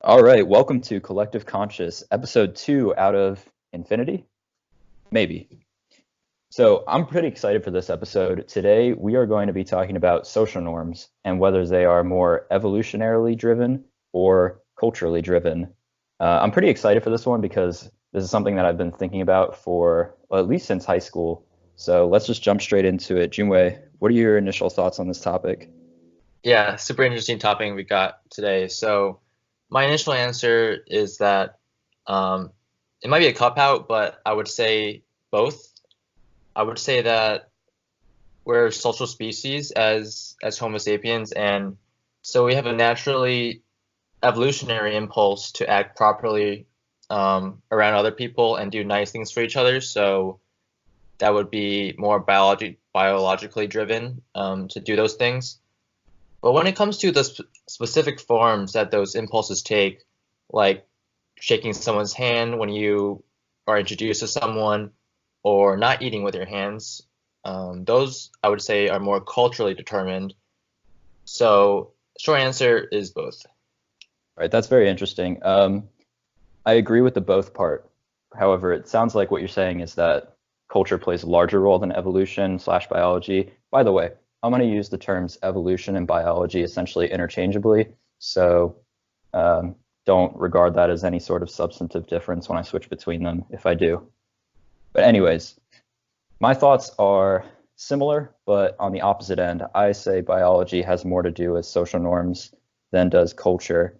All right, welcome to Collective Conscious, episode 2 out of infinity? Maybe. So, I'm pretty excited for this episode. Today, we are going to be talking about social norms and whether they are more evolutionarily driven or culturally driven. I'm pretty excited for this one because this is something that I've been thinking about for well, at least since high school. So, let's just jump straight into it. Junwei, what are your initial thoughts on this topic? Yeah, super interesting topic we got today. So my initial answer is that um, it might be a cop out, but I would say both. I would say that we're a social species as Homo sapiens, and so we have a naturally evolutionary impulse to act properly around other people and do nice things for each other. So that would be more biologically driven to do those things. But when it comes to the specific forms that those impulses take, like shaking someone's hand when you are introduced to someone, or not eating with your hands, those I would say are more culturally determined. So, short answer is both. All right, that's very interesting. I agree with the both part. However, it sounds like what you're saying is that culture plays a larger role than evolution slash biology. By the way, I'm going to use the terms evolution and biology essentially interchangeably. So don't regard that as any sort of substantive difference when I switch between them if I do. But anyways, my thoughts are similar, but on the opposite end, I say biology has more to do with social norms than does culture,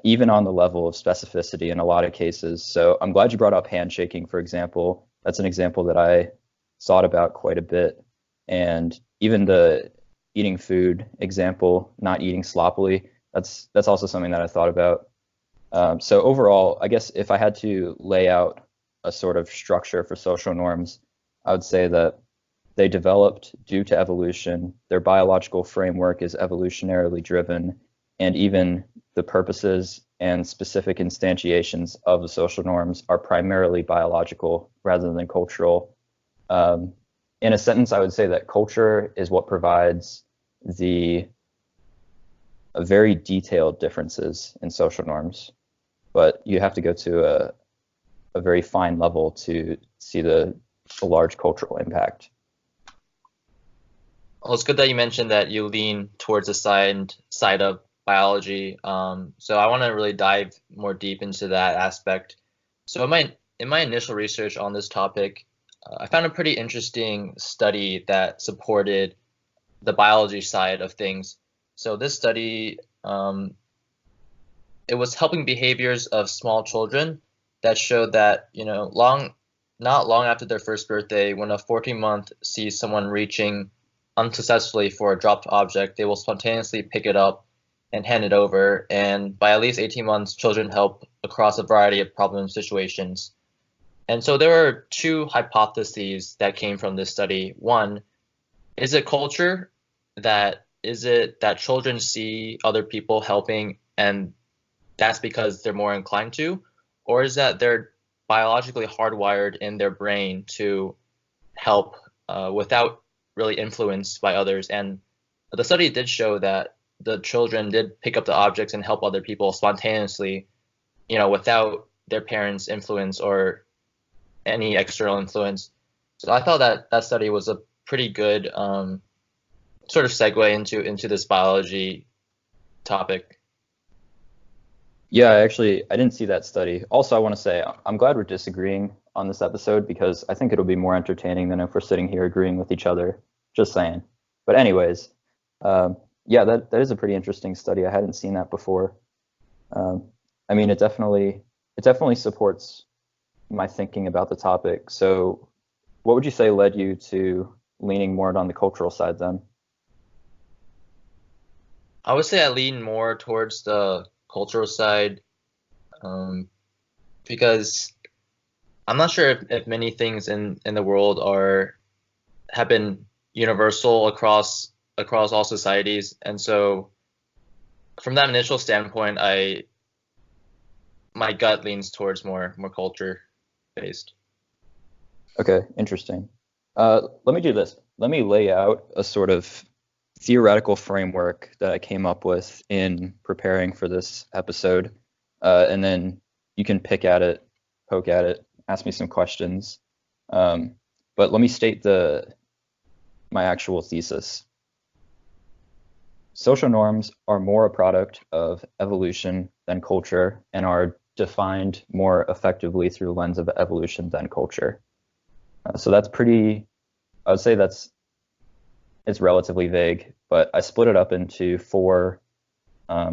even on the level of specificity in a lot of cases. So I'm glad you brought up handshaking, for example. That's an example that I thought about quite a bit. And even the eating food example, not eating sloppily, that's also something that I thought about. So overall, I guess if I had to lay out a sort of structure for social norms, I would say that they developed due to evolution. Their biological framework is evolutionarily driven, and even the purposes and specific instantiations of the social norms are primarily biological rather than cultural. Um, in a sentence, I would say that culture is what provides the very detailed differences in social norms, but you have to go to a very fine level to see the large cultural impact. Well, it's good that you mentioned that you lean towards the side of biology. So I want to really dive more deep into that aspect. So in my initial research on this topic, I found a pretty interesting study that supported the biology side of things. So this study, it was helping behaviors of small children that showed that, not long after their first birthday, when a 14-month sees someone reaching unsuccessfully for a dropped object, they will spontaneously pick it up and hand it over. And by at least 18 months, children help across a variety of problem situations. And so there were two hypotheses that came from this study. One, is it culture? That is it that children see other people helping and that's because they're more inclined to? Or is that they're biologically hardwired in their brain to help without really influenced by others? And the study did show that the children did pick up the objects and help other people spontaneously, without their parents' influence or any external influence. So I thought that that study was a pretty good sort of segue into this biology topic. Yeah, I didn't see that study. Also, I want to say I'm glad we're disagreeing on this episode because I think it'll be more entertaining than if we're sitting here agreeing with each other. Just saying. But anyways, yeah, that is a pretty interesting study. I hadn't seen that before. Um, I mean, it definitely supports my thinking about the topic. So, what would you say led you to leaning more on the cultural side then? I would say I lean more towards the cultural side um, because I'm not sure if many things in the world are have been universal across all societies, and so from that initial standpoint, I my gut leans towards more culture based. Okay, interesting. Let me do this. Let me lay out a sort of theoretical framework that I came up with in preparing for this episode. and then you can pick at it, poke at it, ask me some questions. But let me state my actual thesis. Social norms are more a product of evolution than culture and are defined more effectively through the lens of evolution than culture. So that's pretty, I would say it's relatively vague, but I split it up into four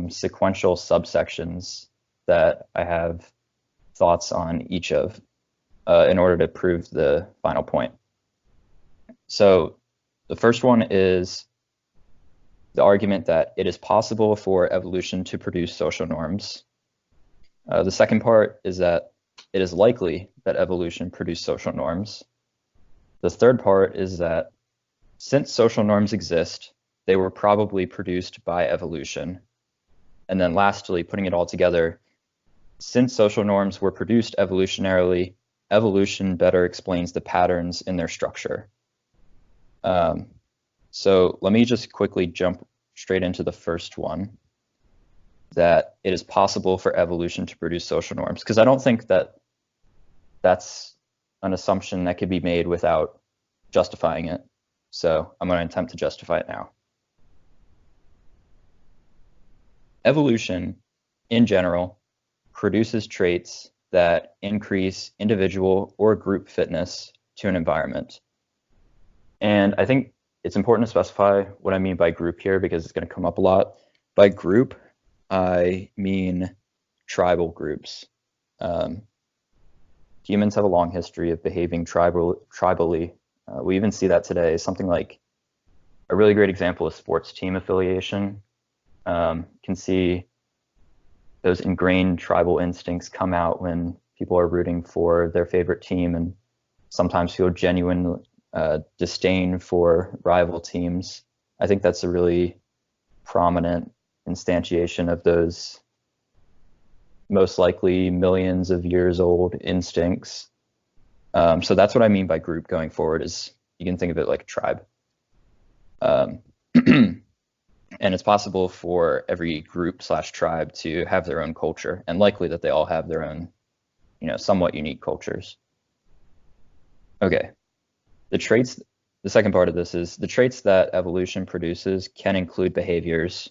sequential subsections that I have thoughts on each of in order to prove the final point. So the first one is the argument that it is possible for evolution to produce social norms. The second part is that it is likely that evolution produced social norms. The third part is that since social norms exist, they were probably produced by evolution. And then lastly, putting it all together, since social norms were produced evolutionarily, evolution better explains the patterns in their structure. So let me just quickly jump straight into the first one, that it is possible for evolution to produce social norms, because I don't think that that's an assumption that could be made without justifying it. So I'm going to attempt to justify it now. Evolution, in general, produces traits that increase individual or group fitness to an environment. And I think it's important to specify what I mean by group here, because it's going to come up a lot. By group, I mean tribal groups. Humans have a long history of behaving tribally. We even see that today. Something like a really great example is sports team affiliation. Can see those ingrained tribal instincts come out when people are rooting for their favorite team and sometimes feel genuine disdain for rival teams. I think that's a really prominent instantiation of those most likely millions of years old instincts. So that's what I mean by group going forward, is you can think of it like a tribe. And it's possible for every group / tribe to have their own culture, and likely that they all have their own, somewhat unique cultures. Okay. The second part of this is the traits that evolution produces can include behaviors.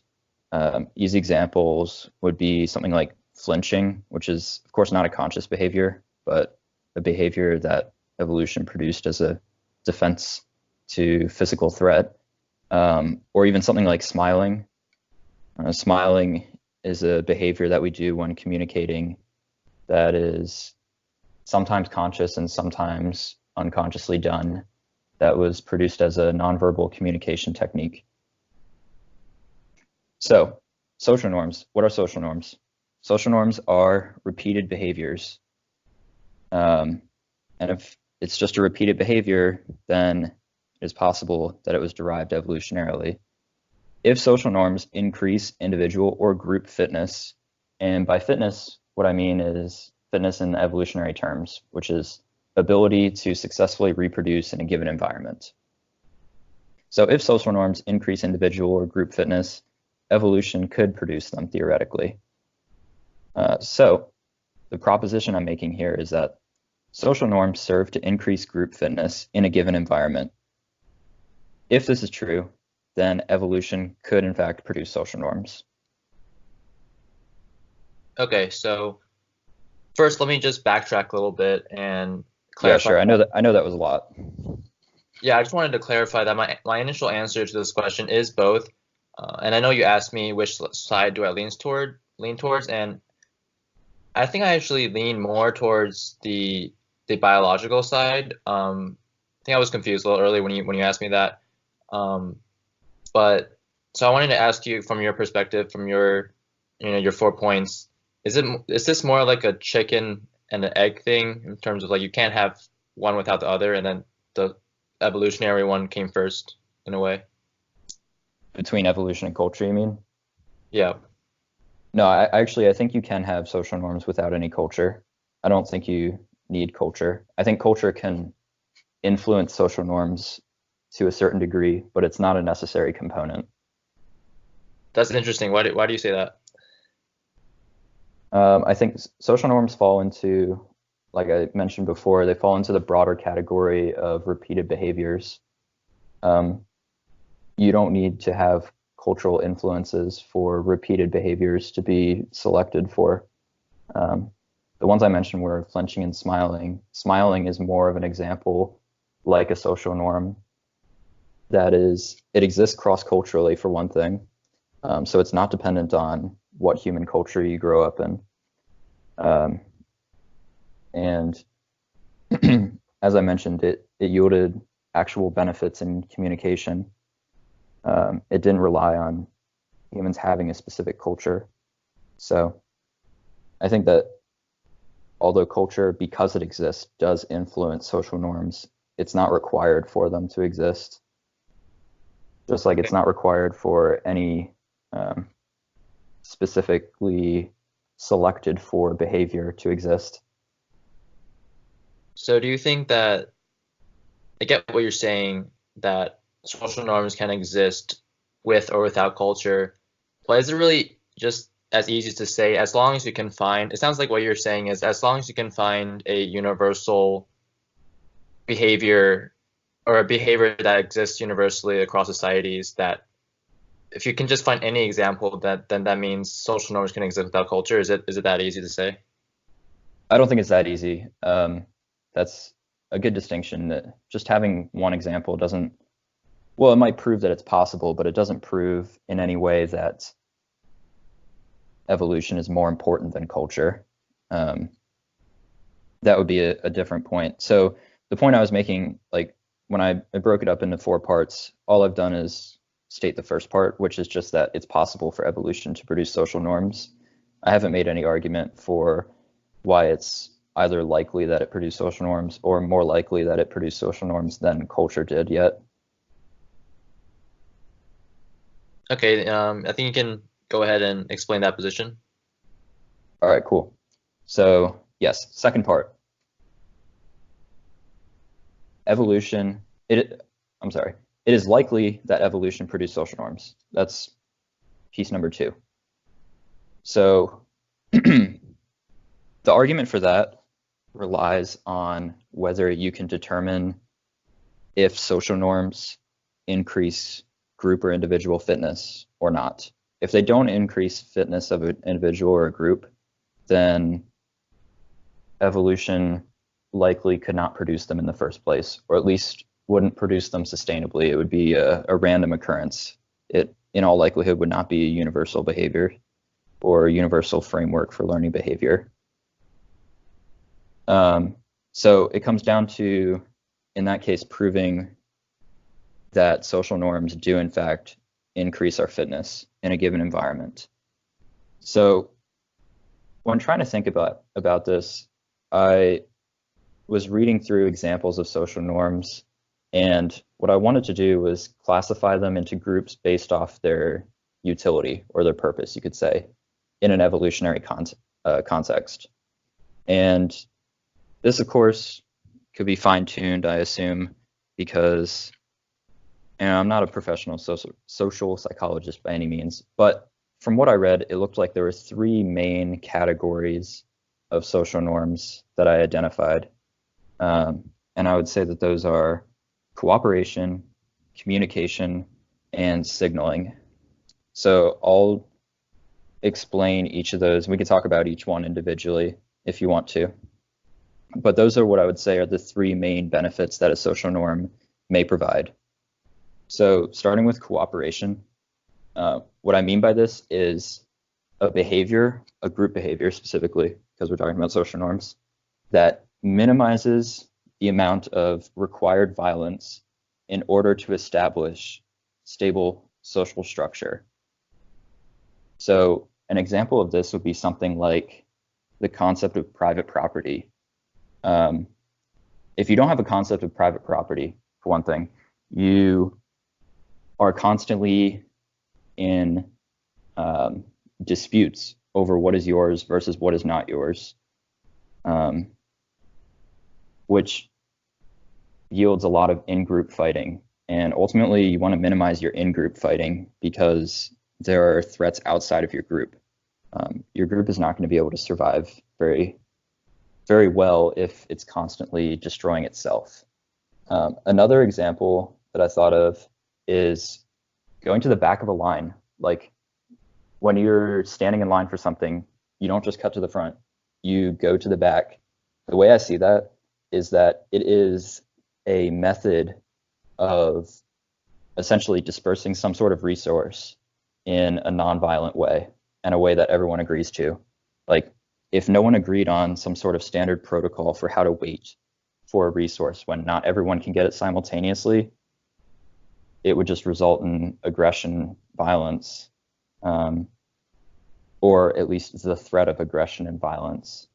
Easy examples would be something like flinching, which is, of course, not a conscious behavior, but a behavior that evolution produced as a defense to physical threat. Or even something like smiling. Smiling is a behavior that we do when communicating that is sometimes conscious and sometimes unconsciously done, that was produced as a nonverbal communication technique. So, social norms. What are social norms? Social norms are repeated behaviors. And if it's just a repeated behavior, then it is possible that it was derived evolutionarily. If social norms increase individual or group fitness, and by fitness, what I mean is fitness in evolutionary terms, which is ability to successfully reproduce in a given environment. So if social norms increase individual or group fitness, evolution could produce them theoretically. So the proposition I'm making here is that social norms serve to increase group fitness in a given environment. If this is true, then evolution could in fact produce social norms. Okay, so first let me just backtrack a little bit and clarify. Yeah, sure. I know that was a lot. Yeah, I just wanted to clarify that my initial answer to this question is both. And I know you asked me which side do I lean towards, and I think I actually lean more towards the biological side. I think I was confused a little early when you asked me that. But so I wanted to ask you from your perspective, from your 4 points, is this more like a chicken and an egg thing in terms of like you can't have one without the other, and then the evolutionary one came first in a way? Between evolution and culture, you mean? Yeah. No, I think you can have social norms without any culture. I don't think you need culture. I think culture can influence social norms to a certain degree, but it's not a necessary component. That's interesting. Why do you say that? I think social norms fall into, like I mentioned before, they fall into the broader category of repeated behaviors. Um, you don't need to have cultural influences for repeated behaviors to be selected for. Um, the ones I mentioned were flinching and smiling. Smiling is more of an example, like a social norm. That is, it exists cross-culturally for one thing, so it's not dependent on what human culture you grow up in. Um, and as I mentioned, it yielded actual benefits in communication. It didn't rely on humans having a specific culture. So I think that although culture, because it exists, does influence social norms, it's not required for them to exist. Just like it's not required for any um, specifically selected for behavior to exist. So do you think that, I get what you're saying, that social norms can exist with or without culture, but is it really just as easy to say, as long as you can find, it sounds like what you're saying is as long as you can find a universal behavior or a behavior that exists universally across societies, that if you can just find any example, that then that means social norms can exist without culture. Is it that easy to say? I don't think it's that easy. That's a good distinction. That just having one example doesn't, well, it might prove that it's possible, but it doesn't prove in any way that evolution is more important than culture. Um, that would be a different point. So the point I was making, like when I broke it up into four parts, all I've done is state the first part, which is just that it's possible for evolution to produce social norms. I haven't made any argument for why it's either likely that it produced social norms or more likely that it produced social norms than culture did yet. Okay, I think you can go ahead and explain that position. All right, cool. So yes, second part, evolution. I'm sorry. It is likely that evolution produced social norms. That's piece number two. So the argument for that relies on whether you can determine if social norms increase group or individual fitness or not. If they don't increase fitness of an individual or a group, then evolution likely could not produce them in the first place, or at least wouldn't produce them sustainably. It would be a random occurrence. It, in all likelihood, would not be a universal behavior or a universal framework for learning behavior. So it comes down to, in that case, proving that social norms do, in fact, increase our fitness in a given environment. So when trying to think about this, I was reading through examples of social norms, and what I wanted to do was classify them into groups based off their utility or their purpose, you could say, in an evolutionary context. And this, of course, could be fine-tuned, I assume, because I'm not a professional social psychologist by any means, but from what I read, it looked like there were three main categories of social norms that I identified. And I would say that those are cooperation, communication, and signaling. So I'll explain each of those. We can talk about each one individually if you want to. But those are what I would say are the three main benefits that a social norm may provide. So starting with cooperation, what I mean by this is a behavior, a group behavior specifically, because we're talking about social norms, that minimizes the amount of required violence in order to establish stable social structure. So an example of this would be something like the concept of private property. If you don't have a concept of private property, for one thing, you are constantly in disputes over what is yours versus what is not yours, which yields a lot of in-group fighting. And ultimately, you want to minimize your in-group fighting because there are threats outside of your group. your group is not going to be able to survive very, very well if it's constantly destroying itself. Another example that I thought of is going to the back of a line. Like when you're standing in line for something, you don't just cut to the front, you go to the back. The way I see that is that it is a method of essentially dispersing some sort of resource in a nonviolent way and a way that everyone agrees to. Like if no one agreed on some sort of standard protocol for how to wait for a resource when not everyone can get it simultaneously, it would just result in aggression, violence, or at least the threat of aggression and violence.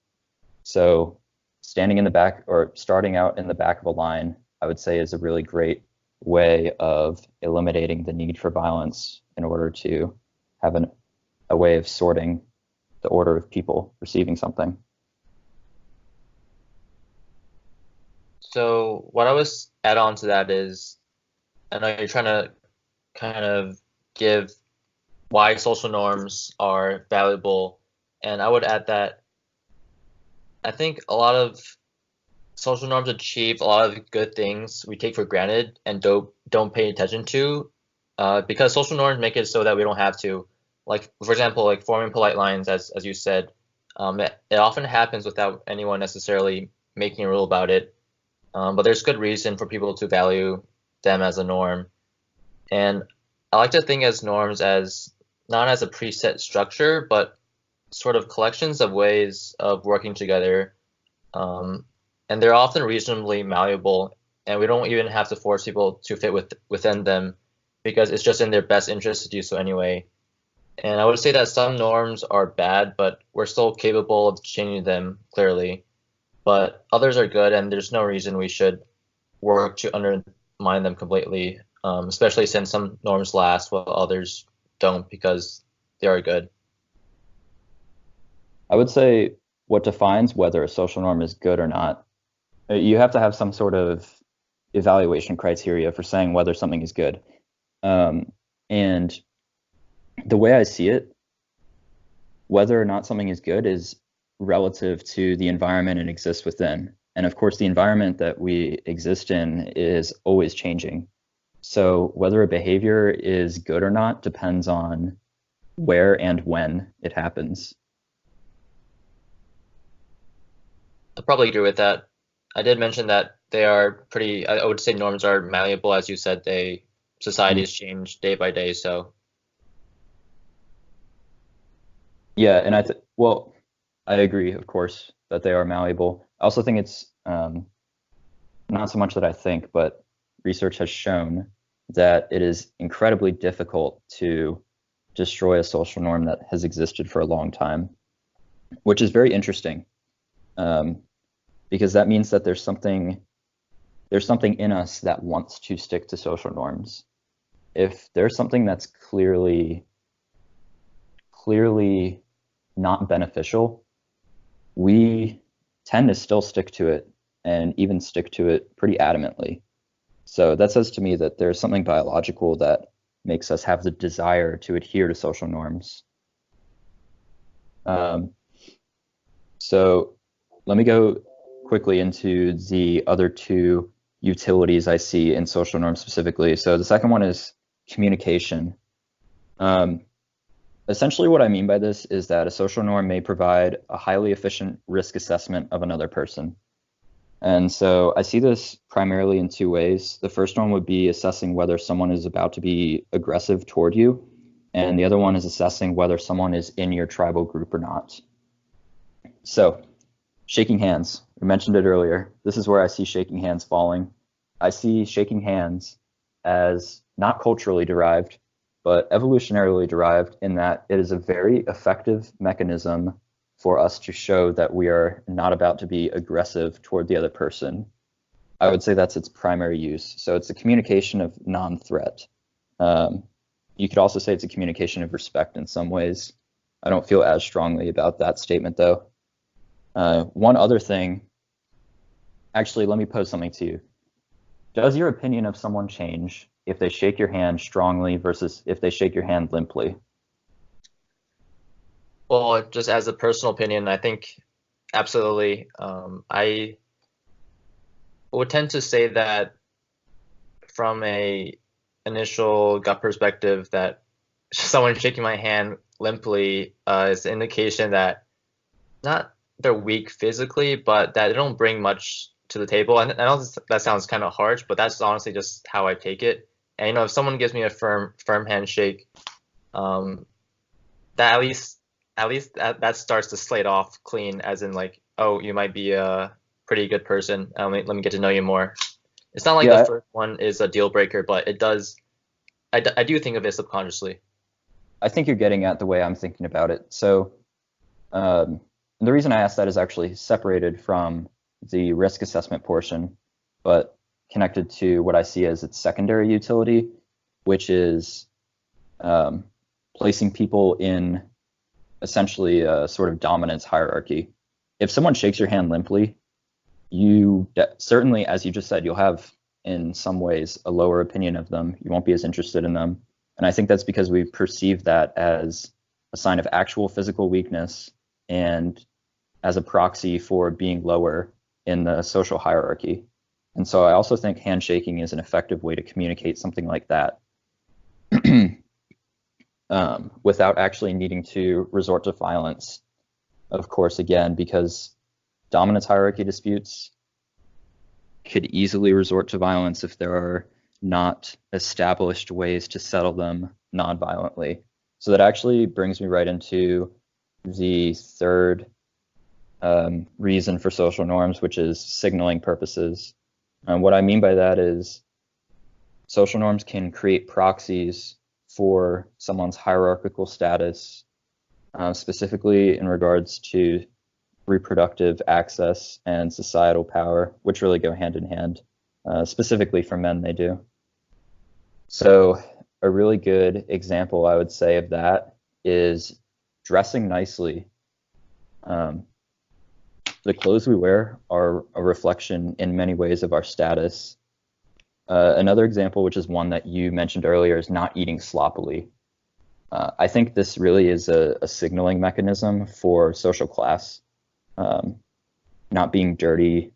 So standing in the back or starting out in the back of a line, I would say is a really great way of eliminating the need for violence in order to have a way of sorting the order of people receiving something. So what I was add on to that is, I know you're trying to kind of give why social norms are valuable, and I would add that I think a lot of social norms achieve a lot of good things we take for granted and don't pay attention to, because social norms make it so that we don't have to. Like for example, like forming polite lines, as you said, it often happens without anyone necessarily making a rule about it. But there's good reason for people to value them as a norm. And I like to think as norms as not as a preset structure, but sort of collections of ways of working together. And they're often reasonably malleable, and we don't even have to force people to fit within them because it's just in their best interest to do so anyway. And I would say that some norms are bad, but we're still capable of changing them clearly. But others are good, and there's no reason we should work to undermine them completely, especially since some norms last while others don't because they are good. I would say what defines whether a social norm is good or not, you have to have some sort of evaluation criteria for saying whether something is good. And the way I see it, whether or not something is good is relative to the environment it exists within. And of course, the environment that we exist in is always changing. So whether a behavior is good or not depends on where and when it happens. I probably agree with that. I did mention that they are pretty, I would say norms are malleable, as you said, societies change day by day, so. Yeah, and well, I agree, of course, that they are malleable. I also think it's not so much that I think, but research has shown that it is incredibly difficult to destroy a social norm that has existed for a long time, which is very interesting, because that means that there's something in us that wants to stick to social norms. If there's something that's clearly not beneficial, we tend to still stick to it and even stick to it pretty adamantly. So that says to me that there's something biological that makes us have the desire to adhere to social norms. So let me go quickly into the other two utilities I see in social norms specifically. So the second one is communication. Essentially what I mean by this is that a social norm may provide a highly efficient risk assessment of another person. And so I see this primarily in two ways. The first one would be assessing whether someone is about to be aggressive toward you, and the other one is assessing whether someone is in your tribal group or not. So shaking hands, we mentioned it earlier. This is where I see shaking hands falling. I see shaking hands as not culturally derived, but evolutionarily derived in that it is a very effective mechanism for us to show that we are not about to be aggressive toward the other person. I would say that's its primary use. So it's a communication of non-threat. You could also say it's a communication of respect in some ways. I don't feel as strongly about that statement, though. One other thing, actually, let me pose something to you. Does your opinion of someone change if they shake your hand strongly versus if they shake your hand limply? Well, just as a personal opinion, I think absolutely. I would tend to say that from a initial gut perspective, that someone shaking my hand limply is an indication that not they're weak physically, but that they don't bring much to the table. And I know that sounds kind of harsh, but that's honestly just how I take it. And if someone gives me a firm handshake, um, that at least that starts to slate off clean, as in like, oh, you might be a pretty good person. Let me get to know you more. It's not like the Yeah, first one is a deal breaker, but it does. I do think of it subconsciously. I think you're getting at the way I'm thinking about it. So um, the reason I asked that is actually separated from the risk assessment portion, but connected to what I see as its secondary utility, which is um, placing people in essentially a sort of dominance hierarchy. If someone shakes your hand limply, certainly, as you just said, you'll have in some ways a lower opinion of them. You won't be as interested in them. And I think that's because we perceive that as a sign of actual physical weakness and as a proxy for being lower in the social hierarchy. And so I also think handshaking is an effective way to communicate something like that without actually needing to resort to violence. Of course, again, because dominance hierarchy disputes could easily resort to violence if there are not established ways to settle them non-violently. So that actually brings me right into the third reason for social norms, which is signaling purposes. And what I mean by that is social norms can create proxies for someone's hierarchical status, specifically in regards to reproductive access and societal power, which really go hand in hand. Specifically for men, they do. So a really good example, I would say, of that is dressing nicely. Um, the clothes we wear are a reflection in many ways of our status. Another example, which is one that you mentioned earlier, is not eating sloppily. I think this really is a signaling mechanism for social class. Um, not being dirty,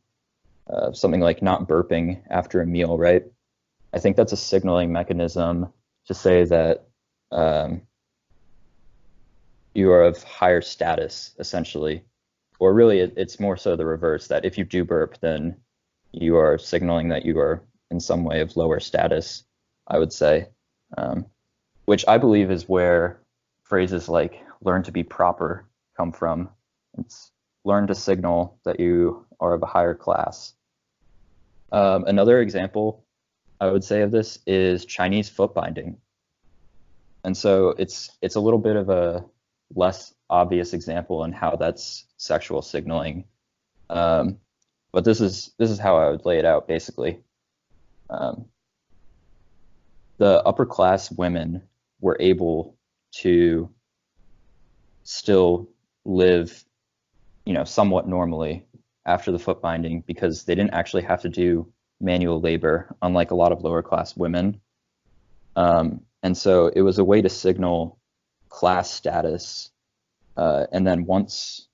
something like not burping after a meal, right? I think that's a signaling mechanism to say that you are of higher status, essentially. Or really, it's more so the reverse, that if you do burp, then you are signaling that you are in some way of lower status, I would say. Um, which I believe is where phrases like learn to be proper come from. It's learn to signal that you are of a higher class. Another example I would say of this is Chinese foot binding. And so it's a little bit of a less obvious example in how that's sexual signaling. Um, but this is how I would lay it out basically. Um, the upper class women were able to still live, somewhat normally after the foot binding because they didn't actually have to do manual labor, unlike a lot of lower class women. And so it was a way to signal class status. And then once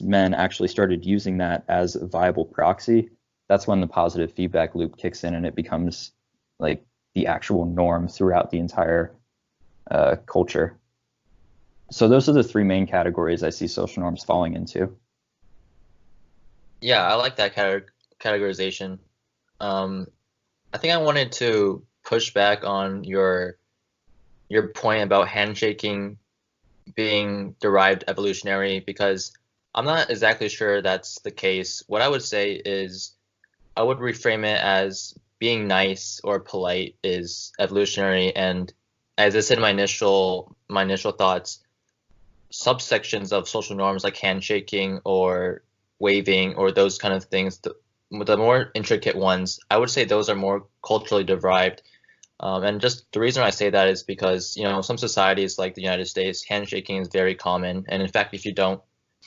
men actually started using that as a viable proxy, that's when the positive feedback loop kicks in and it becomes like the actual norm throughout the entire culture. So those are the three main categories I see social norms falling into. Yeah, I like that categorization. Um, I think I wanted to push back on your point about handshaking being derived evolutionary because I'm not exactly sure that's the case. What I would say is I would reframe it as being nice or polite is evolutionary, and as I said in my initial thoughts, subsections of social norms like handshaking or waving or those kind of things, the more intricate ones, I would say those are more culturally derived. And just the reason I say that is because, some societies like the United States, handshaking is very common. And in fact, if you don't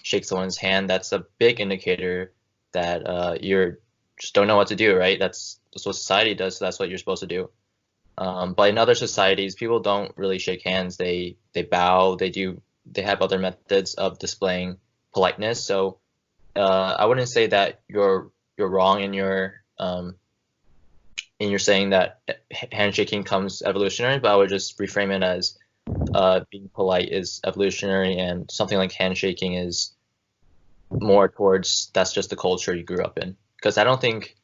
shake someone's hand, that's a big indicator that you're just don't know what to do, right? That's what society does, so that's what you're supposed to do. But in other societies, people don't really shake hands. They bow, they do they have other methods of displaying politeness. So I wouldn't say that you're wrong in your saying that handshaking comes evolutionary, but I would just reframe it as being polite is evolutionary, and something like handshaking is more towards that's just the culture you grew up in. Because I don't think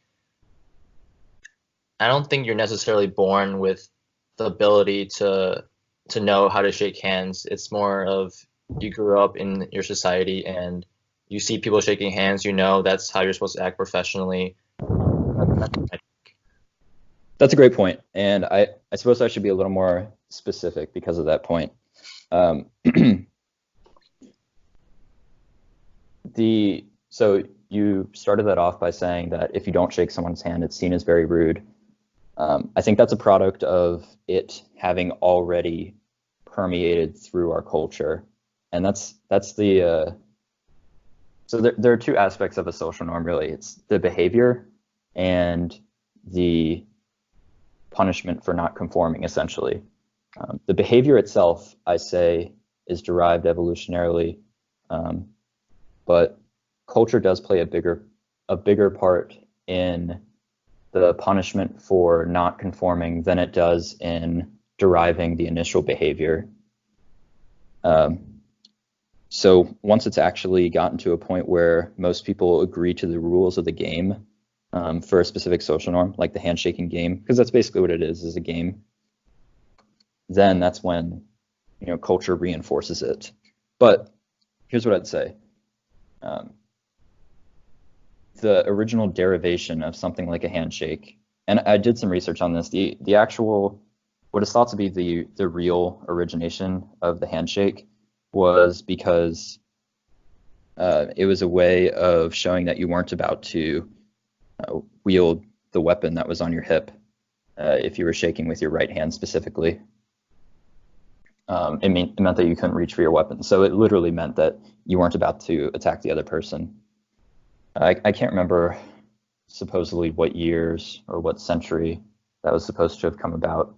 you're necessarily born with the ability to know how to shake hands. It's more of you grew up in your society and you see people shaking hands, you know that's how you're supposed to act professionally. That's a great point, and I suppose I should be a little more specific because of that point. So you started that off by saying that if you don't shake someone's hand, it's seen as very rude. I think that's a product of it having already permeated through our culture, and that's the so there are two aspects of a social norm, really. It's the behavior and the punishment for not conforming, essentially. The behavior itself, I say, is derived evolutionarily, but culture does play a bigger part in the punishment for not conforming than it does in deriving the initial behavior. So once it's actually gotten to a point where most people agree to the rules of the game, for a specific social norm, like the handshaking game, because that's basically what it is a game, then that's when culture reinforces it. But here's what I'd say. The original derivation of something like a handshake, and I did some research on this, the actual, what is thought to be the real origination of the handshake was because it was a way of showing that you weren't about to wield the weapon that was on your hip if you were shaking with your right hand specifically. It meant that you couldn't reach for your weapon. So it literally meant that you weren't about to attack the other person. I can't remember supposedly what years or what century that was supposed to have come about.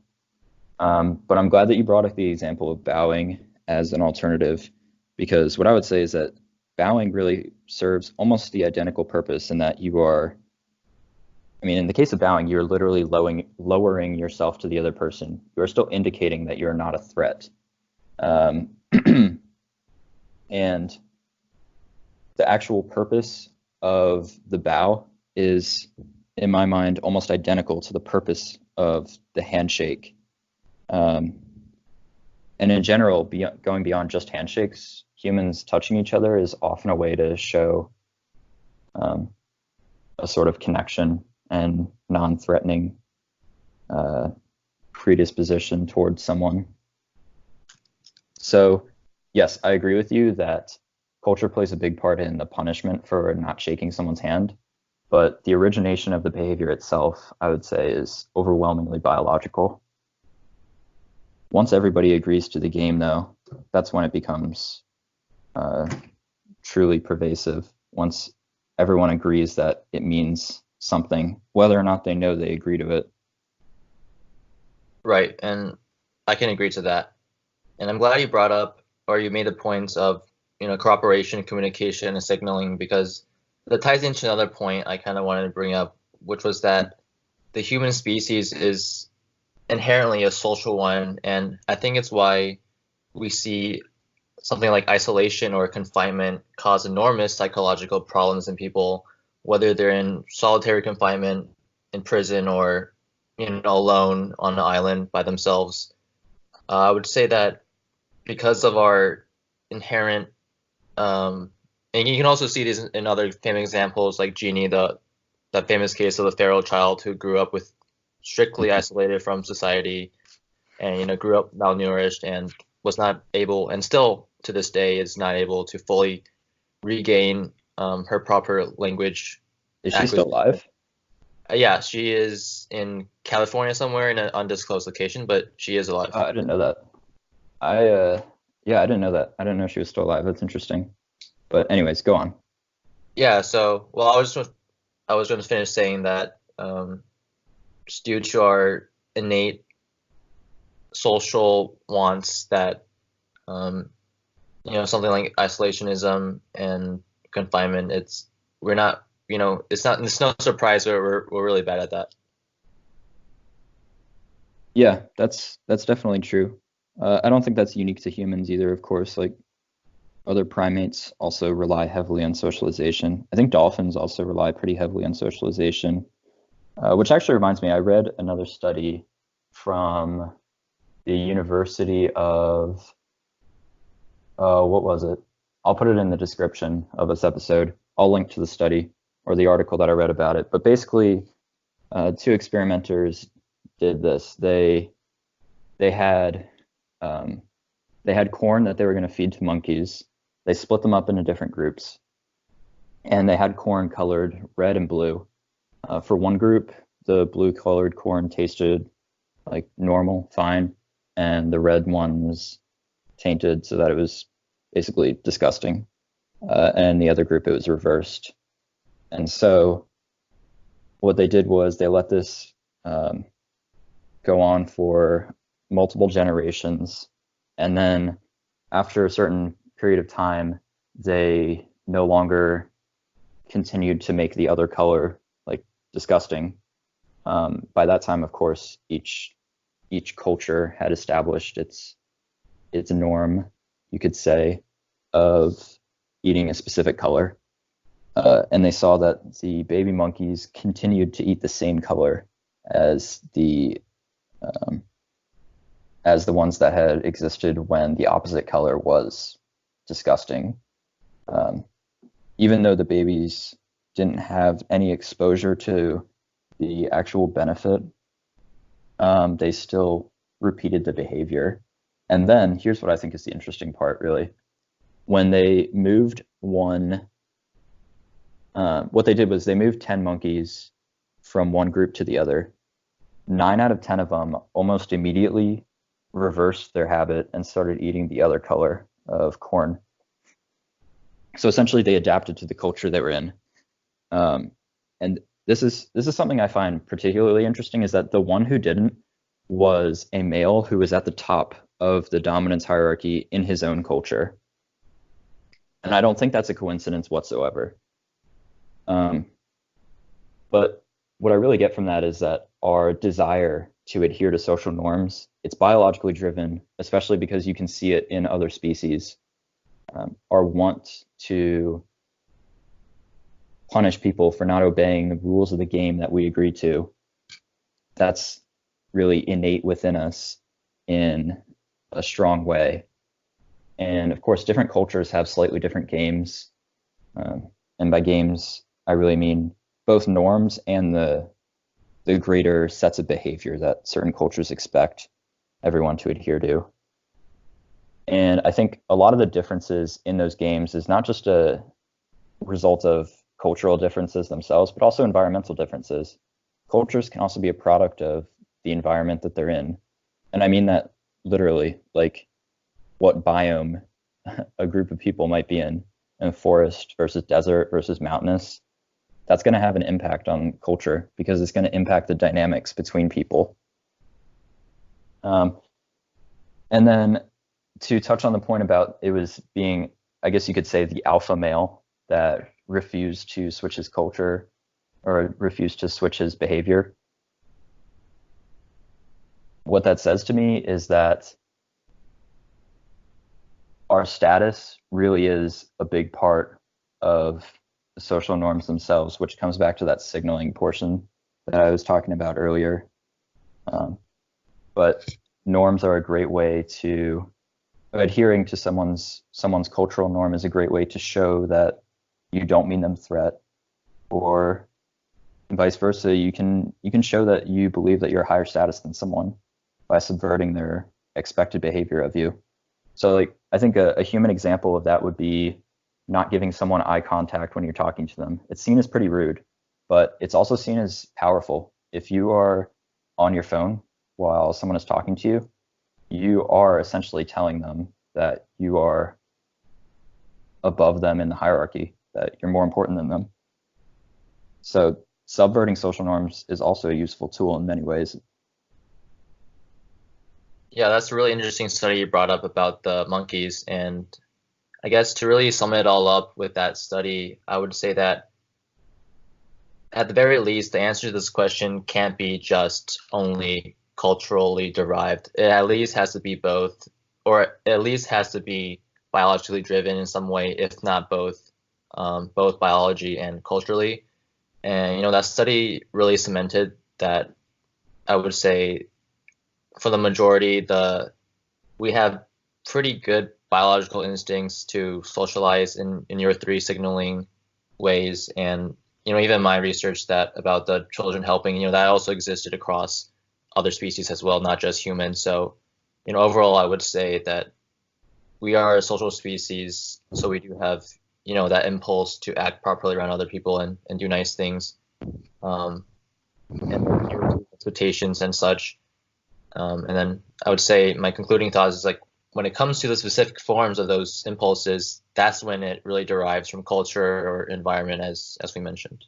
But I'm glad that you brought up the example of bowing as an alternative, because what I would say is that bowing really serves almost the identical purpose in that you are, in the case of bowing, you're literally lowering yourself to the other person. You are still indicating that you're not a threat. And the actual purpose of the bow is, in my mind, almost identical to the purpose of the handshake. And in general, going beyond just handshakes, humans touching each other is often a way to show a sort of connection and non-threatening predisposition towards someone. So, yes, I agree with you that culture plays a big part in the punishment for not shaking someone's hand, but the origination of the behavior itself, I would say, is overwhelmingly biological. Once everybody agrees to the game, though, that's when it becomes truly pervasive. Once everyone agrees that it means something, whether or not they know they agree to it. Right, and I can agree to that. And I'm glad you brought up, or you made the points of, cooperation, communication, and signaling, because that ties into another point I kind of wanted to bring up, which was that the human species is inherently a social one, and I think it's why we see something like isolation or confinement cause enormous psychological problems in people, whether they're in solitary confinement in prison or alone on an island by themselves. I would say that because of our inherent, and you can also see these in other famous examples like Jeannie, that famous case of the feral child who grew up with strictly isolated from society, and grew up malnourished and was not able, and still to this day is not able to fully regain her proper language. Is she still alive? Yeah, she is in California somewhere in an undisclosed location, but she is alive. I didn't know that. Yeah, I didn't know that. I didn't know she was still alive. That's interesting. But anyways, go on. Yeah, so, well, I was going to finish saying that just due to our innate social wants that something like isolationism and confinement. We're not, it's no surprise we're really bad at that. Yeah, that's definitely true. I don't think that's unique to humans either, of course. Like other primates also rely heavily on socialization. I think dolphins also rely pretty heavily on socialization, which actually reminds me, I read another study from the University of, what was it? I'll put it in the description of this episode. I'll link to the study or the article that I read about it. But basically, two experimenters did this. They had um, they had corn that they were going to feed to monkeys. They split them up into different groups, and they had corn colored red and blue. For one group, the blue colored corn tasted like normal, fine, and the red one was tainted so that it was basically disgusting. And the other group, it was reversed. And so what they did was they let this um, go on for multiple generations. And then after a certain period of time, they no longer continued to make the other color like disgusting. By that time, of course, each culture had established its norm, you could say, of eating a specific color. And they saw that the baby monkeys continued to eat the same color as um, the ones that had existed when the opposite color was disgusting. Um, Even though the babies didn't have any exposure to the actual benefit, they still repeated the behavior. And then here's what I think is the interesting part, really. When they moved what they did was they moved 10 monkeys from one group to the other. 9 out of 10 of them almost immediately reversed their habit and started eating the other color of corn. So essentially, they adapted to the culture they were in. And this is something I find particularly interesting is that the one who didn't was a male who was at the top of the dominance hierarchy in his own culture. And I don't think that's a coincidence whatsoever. Um, but what I really get from that is that our desire to adhere to social norms, it's biologically driven, especially because you can see it in other species. Our want to punish people for not obeying the rules of the game that we agree to, that's really innate within us in a strong way. And of course, different cultures have slightly different games. And by games, I really mean both norms and the greater sets of behavior that certain cultures expect everyone to adhere to. And I think a lot of the differences in those games is not just a result of cultural differences themselves, but also environmental differences. Cultures can also be a product of the environment that they're in. And I mean that literally, like what biome a group of people might be in forest versus desert versus mountainous. That's going to have an impact on culture because it's going to impact the dynamics between people. And then to touch on the point about it was being, I guess you could say, the alpha male that refused to switch his culture or refused to switch his behavior. What that says to me is that our status really is a big part of the social norms themselves, which comes back to that signaling portion that I was talking about earlier. But norms are a great way to adhering to someone's cultural norm is a great way to show that you don't mean them threat, or vice versa. You can show that you believe that you're a higher status than someone by subverting their expected behavior of you. So like I think a human example of that would be not giving someone eye contact when you're talking to them. It's seen as pretty rude, but it's also seen as powerful. If you are on your phone while someone is talking to you, you are essentially telling them that you are above them in the hierarchy, that you're more important than them. So subverting social norms is also a useful tool in many ways. Yeah, that's a really interesting study you brought up about the monkeys, and I guess to really sum it all up with that study, I would say that at the very least, the answer to this question can't be just only culturally derived. It at least has to be both, or at least has to be biologically driven in some way, if not both, both biology and culturally. And that study really cemented that. I would say for the majority, we have pretty good biological instincts to socialize in your three signaling ways. And even my research that about the children helping, that also existed across other species as well, not just humans. So overall, I would say that we are a social species, so we do have that impulse to act properly around other people and do nice things, and adhere to expectations and such. And then I would say my concluding thoughts is like, when it comes to the specific forms of those impulses, that's when it really derives from culture or environment, as we mentioned.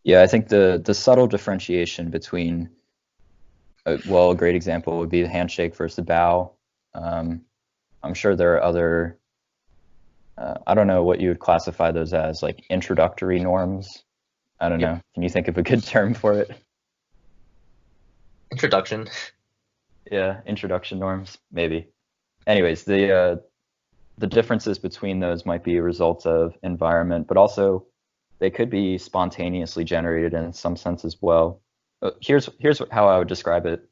Yeah, I think the subtle differentiation between, well, a great example would be the handshake versus the bow. I'm sure there are other, I don't know what you would classify those as, like introductory norms. I don't know. Can you think of a good term for it? Introduction. Yeah, introduction norms, maybe. Anyways, the differences between those might be a result of environment, but also they could be spontaneously generated in some sense as well. Here's how I would describe it.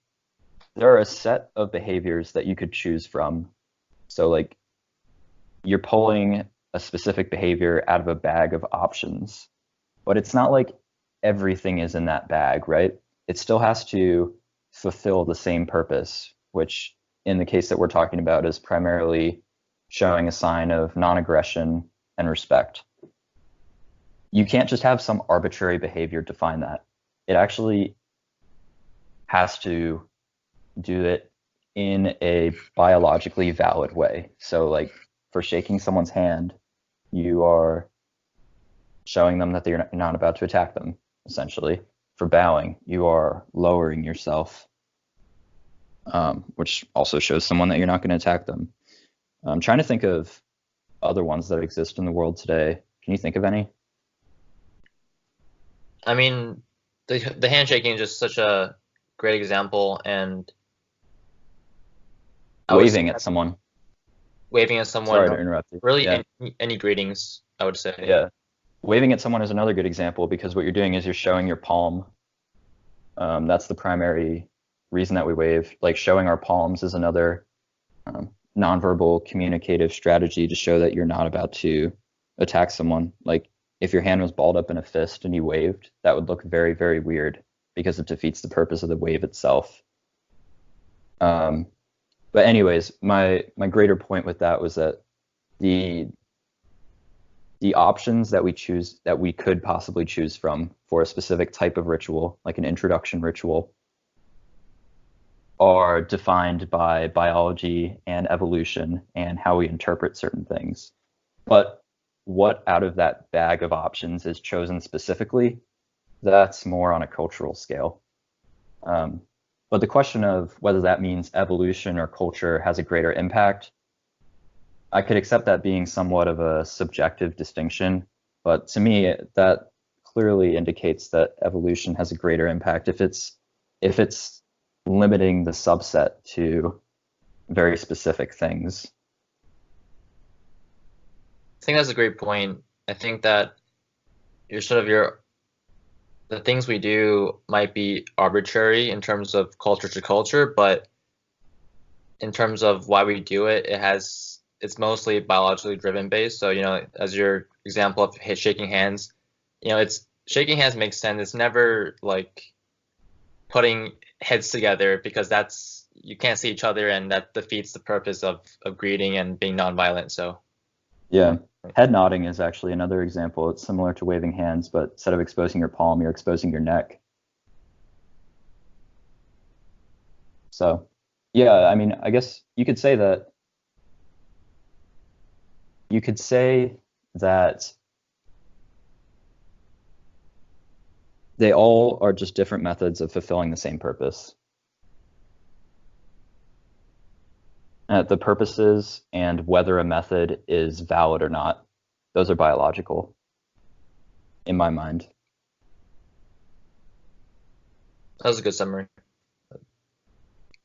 There are a set of behaviors that you could choose from. So like you're pulling a specific behavior out of a bag of options, but it's not like everything is in that bag, right? It still has to fulfill the same purpose, which in the case that we're talking about is primarily showing a sign of non-aggression and respect. You can't just have some arbitrary behavior define that. It actually has to do it in a biologically valid way. So like for shaking someone's hand, you are showing them that you're not about to attack them, essentially. For bowing, you are lowering yourself, which also shows someone that you're not going to attack them. I'm trying to think of other ones that exist in the world today. Can you think of any? I mean, the handshaking is just such a great example, and I would say Waving at that someone. waving at someone, Sorry to interrupt you. really Yeah. any greetings, I would say. Yeah. Waving at someone is another good example because what you're doing is you're showing your palm. That's the primary reason that we wave. Like showing our palms is another nonverbal communicative strategy to show that you're not about to attack someone. Like if your hand was balled up in a fist and you waved, that would look very, very weird because it defeats the purpose of the wave itself. But anyways, my greater point with that was that the options that we choose, that we could possibly choose from for a specific type of ritual, like an introduction ritual, are defined by biology and evolution and how we interpret certain things. But what out of that bag of options is chosen specifically, that's more on a cultural scale. But the question of whether that means evolution or culture has a greater impact, I could accept that being somewhat of a subjective distinction, but to me, that clearly indicates that evolution has a greater impact if it's limiting the subset to very specific things. I think that's a great point. I think that the things we do might be arbitrary in terms of culture to culture, but in terms of why we do it, it's mostly biologically driven based. So, as your example of shaking hands, it's shaking hands makes sense. It's never like putting heads together because you can't see each other and that defeats the purpose of greeting and being nonviolent. So Yeah. Head nodding is actually another example. It's similar to waving hands, but instead of exposing your palm, you're exposing your neck. So, yeah, I mean, I guess you could say that they all are just different methods of fulfilling the same purpose. The purposes and whether a method is valid or not, those are biological in my mind. That was a good summary.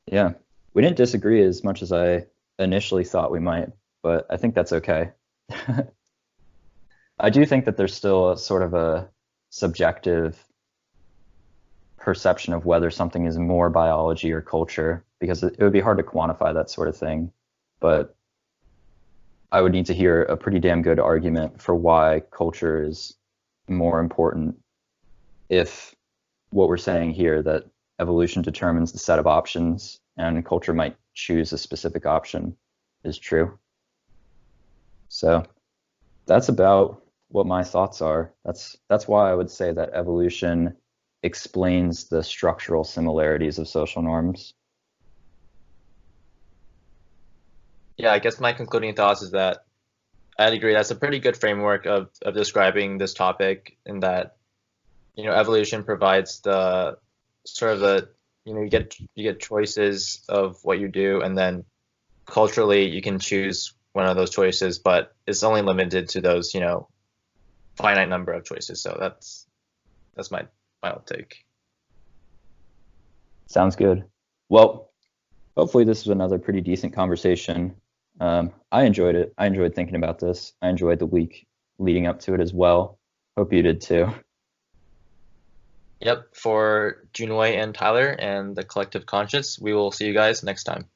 Yeah, we didn't disagree as much as I initially thought we might, but I think that's okay. I do think that there's still a sort of a subjective perception of whether something is more biology or culture, because it would be hard to quantify that sort of thing. But I would need to hear a pretty damn good argument for why culture is more important if what we're saying here, that evolution determines the set of options and culture might choose a specific option, is true. So that's about what my thoughts are. That's why I would say that evolution explains the structural similarities of social norms. Yeah, I guess my concluding thoughts is that I'd agree that's a pretty good framework of describing this topic, in that, evolution provides the sort of the, you get choices of what you do, and then culturally you can choose one of those choices, but it's only limited to those, finite number of choices. So that's my final take. Sounds good. Well, hopefully this was another pretty decent conversation. I enjoyed it. I enjoyed thinking about this. I enjoyed the week leading up to it as well. Hope you did too. Yep, for Junwei and Tyler and the Collective Conscious, we will see you guys next time.